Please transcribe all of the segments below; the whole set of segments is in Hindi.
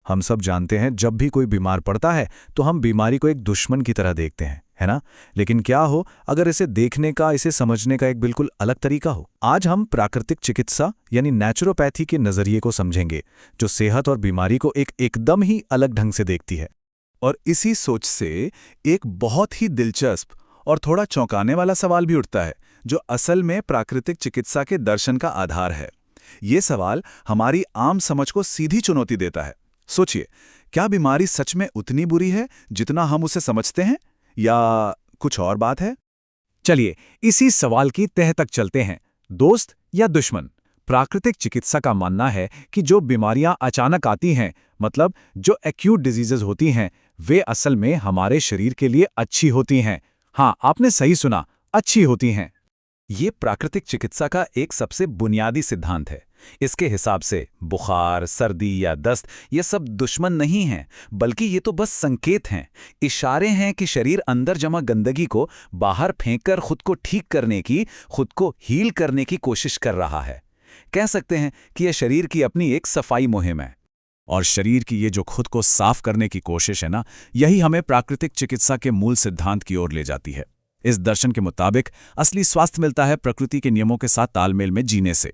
हम सब जानते हैं जब भी कोई बीमार पड़ता है तो हम बीमारी को एक दुश्मन की तरह देखते हैं, है ना। लेकिन क्या हो अगर इसे देखने का, इसे समझने का एक बिल्कुल अलग तरीका हो। आज हम प्राकृतिक चिकित्सा यानी नेचुरोपैथी के नजरिए को समझेंगे, जो सेहत और बीमारी को एकदम ही अलग ढंग से देखती है। और इसी सोच से एक बहुत ही दिलचस्प और थोड़ा चौंकाने वाला सवाल भी उठता है, जो असल में प्राकृतिक चिकित्सा के दर्शन का आधार है। ये सवाल हमारी आम समझ को सीधी चुनौती देता है। सोचिए, क्या बीमारी सच में उतनी बुरी है जितना हम उसे समझते हैं, या कुछ और बात है? चलिए इसी सवाल की तह तक चलते हैं। दोस्त या दुश्मन? प्राकृतिक चिकित्सा का मानना है कि जो बीमारियां अचानक आती हैं, मतलब जो एक्यूट डिजीजेज होती हैं, वे असल में हमारे शरीर के लिए अच्छी होती हैं। हाँ, आपने सही सुना, अच्छी होती हैं। ये प्राकृतिक चिकित्सा का एक सबसे बुनियादी सिद्धांत है। इसके हिसाब से बुखार, सर्दी या दस्त ये सब दुश्मन नहीं हैं, बल्कि ये तो बस संकेत हैं, इशारे हैं कि शरीर अंदर जमा गंदगी को बाहर फेंककर खुद को ठीक करने की, खुद को हील करने की कोशिश कर रहा है। कह सकते हैं कि यह शरीर की अपनी एक सफाई मुहिम है। और शरीर की ये जो खुद को साफ करने की कोशिश है ना, यही हमें प्राकृतिक चिकित्सा के मूल सिद्धांत की ओर ले जाती है। इस दर्शन के मुताबिक असली स्वास्थ्य मिलता है प्रकृति के नियमों के साथ तालमेल में जीने से।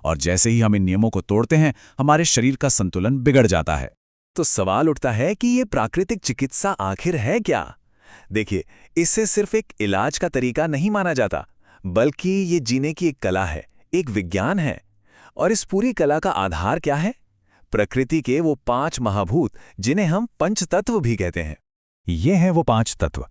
और जैसे ही हम इन नियमों को तोड़ते हैं, हमारे शरीर का संतुलन बिगड़ जाता है। तो सवाल उठता है कि ये प्राकृतिक चिकित्सा आखिर है क्या? देखिए, इससे सिर्फ एक इलाज का तरीका नहीं माना जाता, बल्कि ये जीने की एक कला है, एक विज्ञान है। और इस पूरी कला का आधार क्या है? प्रकृति के वो 5 महाभूत, जिन्हें हम पंचतत्व भी कहते हैं। ये हैं वो 5 तत्व: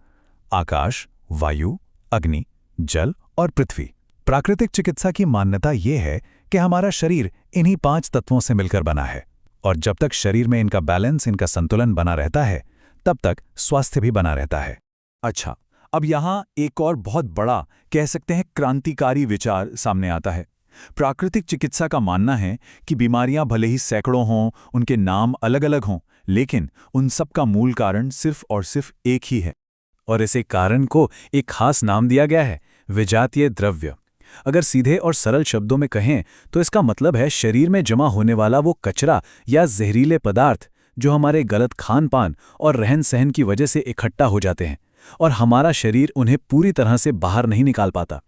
आकाश, वायु, अग्नि, जल और पृथ्वी। प्राकृतिक चिकित्सा की मान्यता ये है कि हमारा शरीर इन्हीं 5 तत्वों से मिलकर बना है, और जब तक शरीर में इनका बैलेंस, इनका संतुलन बना रहता है, तब तक स्वास्थ्य भी बना रहता है। अच्छा, अब यहाँ एक और बहुत बड़ा, कह सकते हैं क्रांतिकारी विचार सामने आता है। प्राकृतिक चिकित्सा का मानना है कि बीमारियां भले ही सैकड़ों हों, उनके नाम अलग अलग हों, लेकिन उन सब का मूल कारण सिर्फ और सिर्फ एक ही है। और इसे कारण को एक खास नाम दिया गया है, विजातीय द्रव्य। अगर सीधे और सरल शब्दों में कहें तो इसका मतलब है शरीर में जमा होने वाला वो कचरा या जहरीले पदार्थ जो हमारे गलत खान पान और रहन सहन की वजह से इकट्ठा हो जाते हैं, और हमारा शरीर उन्हें पूरी तरह से बाहर नहीं निकाल पाता।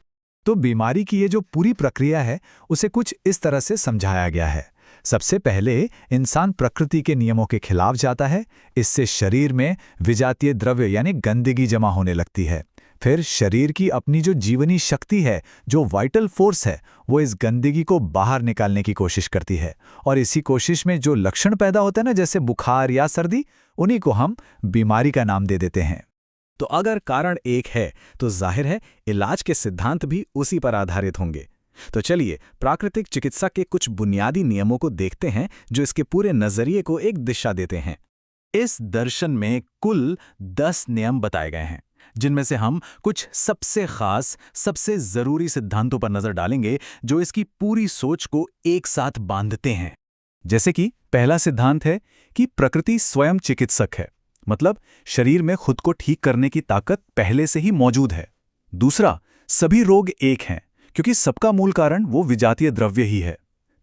तो बीमारी की ये जो पूरी प्रक्रिया है, उसे कुछ इस तरह से समझाया गया है। सबसे पहले इंसान प्रकृति के नियमों के खिलाफ जाता है। इससे शरीर में विजातीय द्रव्य यानी गंदगी जमा होने लगती है। फिर शरीर की अपनी जो जीवनी शक्ति है, जो वाइटल फोर्स है, वो इस गंदगी को बाहर निकालने की कोशिश करती है। और इसी कोशिश में जो लक्षण पैदा होते हैं ना, जैसे बुखार या सर्दी, उन्हीं को हम बीमारी का नाम दे देते हैं। तो अगर कारण एक है तो जाहिर है इलाज के सिद्धांत भी उसी पर आधारित होंगे। तो चलिए प्राकृतिक चिकित्सा के कुछ बुनियादी नियमों को देखते हैं, जो इसके पूरे नजरिए को एक दिशा देते हैं। इस दर्शन में कुल 10 नियम बताए गए हैं, जिनमें से हम कुछ सबसे खास, सबसे जरूरी सिद्धांतों पर नजर डालेंगे, जो इसकी पूरी सोच को एक साथ बांधते हैं। जैसे कि पहला सिद्धांत है कि प्रकृति स्वयं चिकित्सक है, मतलब शरीर में खुद को ठीक करने की ताकत पहले से ही मौजूद है। दूसरा, सभी रोग एक हैं, क्योंकि सबका मूल कारण वो विजातीय द्रव्य ही है।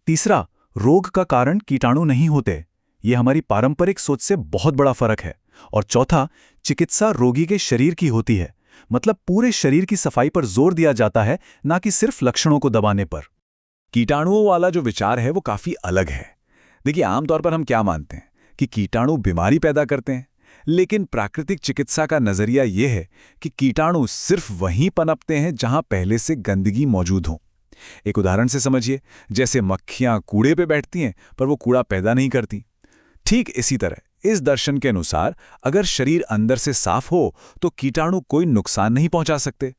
तीसरा, रोग का कारण कीटाणु नहीं होते। ये हमारी पारंपरिक सोच से बहुत बड़ा फर्क है। और चौथा, चिकित्सा रोगी के शरीर की होती है, मतलब पूरे शरीर की सफाई पर जोर दिया जाता है, ना कि सिर्फ लक्षणों को दबाने पर। कीटाणुओं वाला जो विचार है वो काफी अलग है। देखिए, आमतौर पर हम क्या मानते हैं कि कीटाणु बीमारी पैदा करते हैं, लेकिन प्राकृतिक चिकित्सा का नजरिया यह है कि कीटाणु सिर्फ वहीं पनपते हैं जहां पहले से गंदगी मौजूद हो। एक उदाहरण से समझिए, जैसे मक्खियां कूड़े पे बैठती हैं पर वो कूड़ा पैदा नहीं करती। ठीक इसी तरह इस दर्शन के अनुसार अगर शरीर अंदर से साफ हो तो कीटाणु कोई नुकसान नहीं पहुंचा सकते।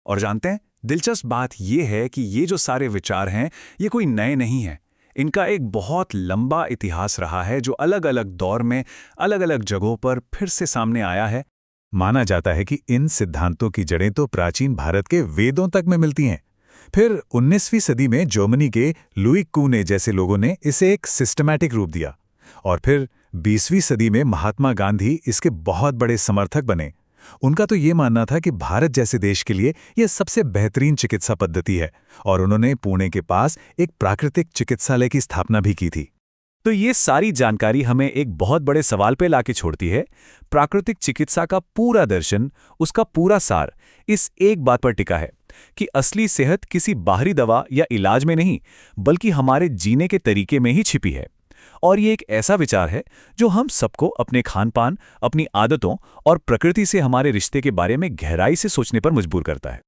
और जानते हैं, दिलचस्प बात यह है कि ये जो सारे विचार हैं, ये कोई नए नहीं हैं। इनका एक बहुत लंबा इतिहास रहा है, जो अलग अलग दौर में अलग अलग जगहों पर फिर से सामने आया है। माना जाता है कि इन सिद्धांतों की जड़ें तो प्राचीन भारत के वेदों तक में मिलती हैं। फिर 19वीं सदी में जर्मनी के लुई कूने जैसे लोगों ने इसे एक सिस्टमैटिक रूप दिया, और फिर 20वीं सदी में महात्मा गांधी इसके बहुत बड़े समर्थक बने। उनका तो ये मानना था कि भारत जैसे देश के लिए यह सबसे बेहतरीन चिकित्सा पद्धति है, और उन्होंने पुणे के पास एक प्राकृतिक चिकित्सालय की स्थापना भी की थी। तो ये सारी जानकारी हमें एक बहुत बड़े सवाल पे लाके छोड़ती है। प्राकृतिक चिकित्सा का पूरा दर्शन, उसका पूरा सार इस एक बात पर टिका है कि असली सेहत किसी बाहरी दवा या इलाज में नहीं, बल्कि हमारे जीने के तरीके में ही छिपी है। और ये एक ऐसा विचार है जो हम सबको अपने खान-पान, अपनी आदतों और प्रकृति से हमारे रिश्ते के बारे में गहराई से सोचने पर मजबूर करता है।